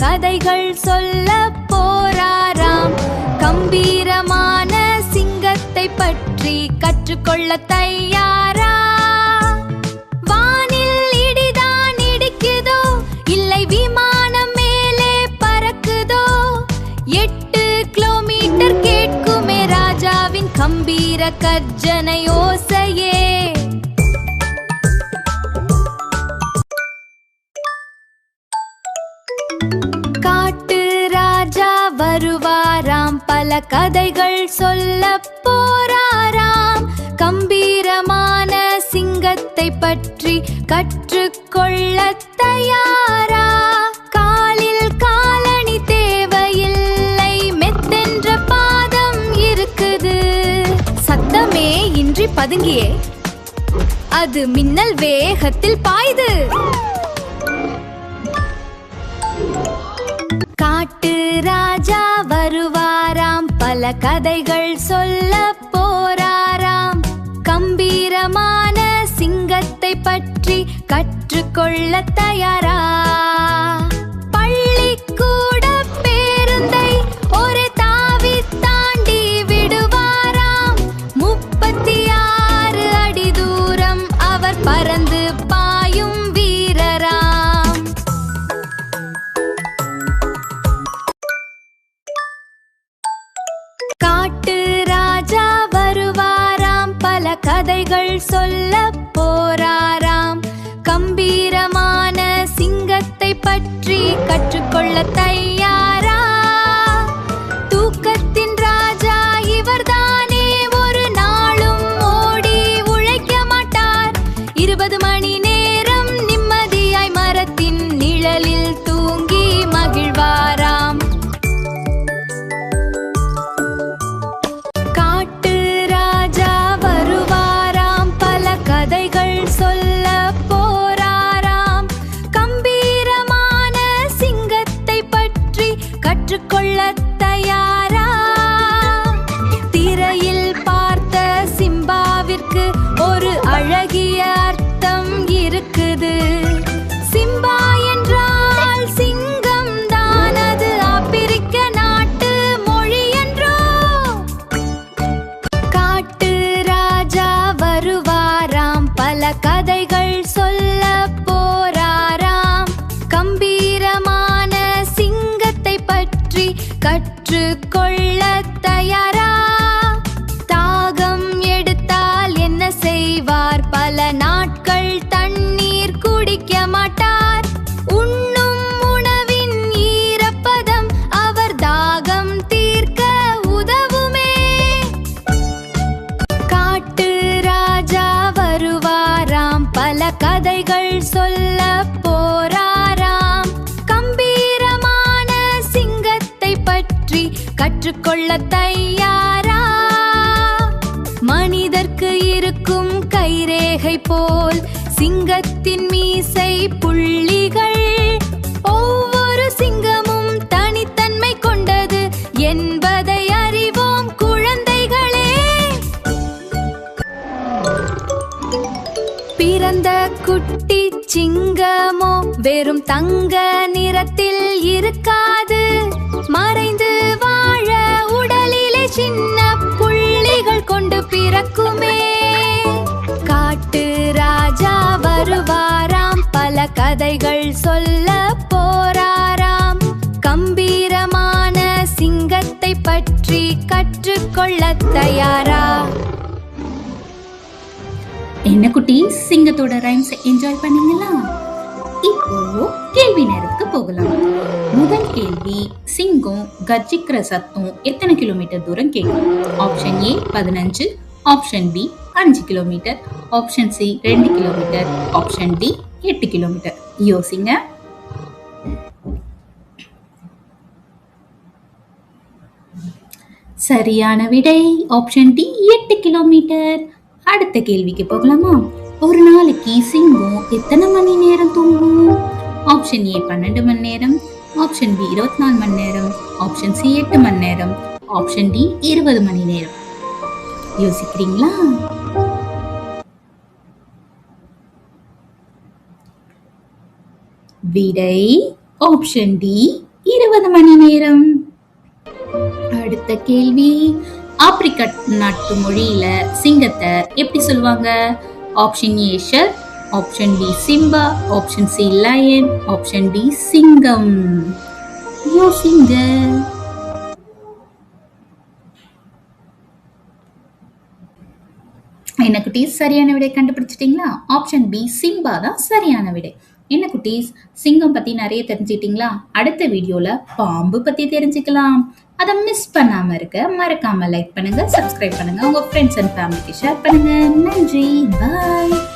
கதைகள் சொல்ல போறாராம். கம்பீரமான சிங்கத்தை பற்றி கற்றுக்கொள்ள தயாரா? வானில் இடிதான் இடிக்குதோ, இல்லை விமானம் மேலே பறக்குதோ? 8 கிலோமீட்டர் கேட்குமே ராஜாவின் கம்பீர கர்ஜனை ஓசையே. காட்டு ராஜா வருவாராம், பல கதைகள் சொல்ல போறாராம். கம்பீரமான சிங்கத்தை பற்றி கற்றுக்கொள்ள தயாரா? காலில் காலணி தேவையில்லை, மெத்தென்ற பாதம் இருக்குது. சத்தமே இன்றி பதுங்கியே அது மின்னல் வேகத்தில் பாய்து. காட்டு ராஜா வருவாராம், பல கதைகள் சொல்ல போறாராம். கம்பீரமான சிங்கத்தை பற்றி கற்றுக்கொள்ள தயாரா? பள்ளிக்கூட பேருந்தை ஒரு தாவி தாண்டி விடுவாராம். 36 அடி தூரம் அவர் பறந்து பாயும் வீரராம். காட்டு ராஜா வருவாராம், பல கதைகள் சொல்ல போறாராம். கம்பீரமான சிங்கத்தை பற்றி கற்றுக்கொள்ள தயாரா? தூக்கத்தின் ராஜா இவர்தானே, ஒரு நாளும் ஓடி உழைக்க மாட்டார். 20 மணி நேரம் நிம்மதியாய் மரத்தின் நிழலில் தூங்கி மகிழ்வாராம். காட்டு ராஜா வருவாராம், பல கதைகள் சொல்ல போறாராம். கம்பீரமான சிங்கத்தை பற்றி கற்றுக்கொள்ள தயாரா? திரையில் பார்த்த சிம்பாவிற்கு ஒரு அழகிய அர்த்தம் இருக்குது. சிம்பா என்றால் சிங்கம் தான், அது ஆப்பிரிக்க நாட்டு மொழி என்றோ. காட்டு ராஜா வருவாராம், பல கதைகள் சொல்ல போறாராம். கம்பீரமான சிங்கத்தை பற்றி கற்றுக்கொள்ள தயாரா? தாகம் எடுத்தால் என்ன செய்வார்? பல நாட்கள் தண்ணீர் குடிக்க மாட்டார். உண்ணும் உணவின் ஈரப்பதம் அவர் தாகம் தீர்க்க உதவுமே. காட்டு ராஜா வருவாராம், பல கதைகள் சொல்ல போறாராம். கம்பீரமான சிங்கத்தை பற்றி கற்றுக்கொள்ள தயாரா? மனிதர்க்கு இருக்கும் கைரேகை போல் சிங்கத்தின் மீசை புள்ளிகள். ஒவ்வொரு சிங்கமும் தனித்தன்மை கொண்டது என்பதை அறிவோம் குழந்தைகளே. பிறந்த குட்டி சிங்கமோ வெறும் தங்க நிறத்தில் இருக்காது. மறைந்து வாழ உடலிலே சின்ன புள்ளிகள் கொண்டு பிறக்குமே. காட்டு ராஜா வருவாராம், பல கதைகள் சொல்ல போறாராம். கம்பீரமான சிங்கத்தை பற்றி கற்றுக்கொள்ள தயாரா? என்ன குட்டி, சிங்கத்தோட ரைம்ஸ் என்ஜாய் பண்ணீங்களா? இப்போ கேள்வி நேரத்துக்கு போகலாம். முதல் கேள்வி, சிங்கம் கர்ஜிக்கிற சத்தம் எத்தனை கிலோமீட்டர் தூரம் கேட்கும்? Option A 15, option B 5 kilometre, option C 2 kilometre, option D 8 kilometre. யோசிங்க. சரியான விடை ஆப்ஷன் டி 8 கிலோமீட்டர். அடுத்த கேள்விக்கு போகலாமா? ஒரு நாளைக்கு சிங்கம் எத்தனை மணி நேரம் தூங்கும்? ஆப்ஷன் ஏ 12 மணி நேரம், ஆப்ஷன் பி 24 மணி நேரம், ஆப்ஷன் சி 8 மணி நேரம், ஆப்ஷன் டி 20 மணி நேரம். யோசிக்கிறீங்களா? விடை ஆப்ஷன் டி 20 மணி நேரம். அடுத்த கேள்வி, ஆப்பிரிக்க நாட்டு மொழியில சிங்கத்தை எப்படி சொல்லுவாங்க? ஆப்ஷன் ஏ ஷர், ஆப்ஷன் பி சிம்பா, option C lion, option D சிங்கம். யோசிங்க. என்ன குட்டீஸ், சரியான விடை கண்டுபிடிச்சிட்டீங்களா? ஆப்ஷன் பி சிம்பா தான் சரியான விடை. என்ன குட்டீஸ், சிங்கம் பத்தி நிறைய தெரிஞ்சுக்கிட்டீங்களா? அடுத்த வீடியோல பாம்பு பத்தி தெரிஞ்சுக்கலாம். அதை மிஸ் பண்ணாம இருக்க மறக்காம லைக் பண்ணுங்க, சப்ஸ்கிரைப் பண்ணுங்க, உங்க ஃப்ரெண்ட்ஸ் அண்ட் ஃபேமிலிக்கு ஷேர் பண்ணுங்க. நன்றி, பாய்.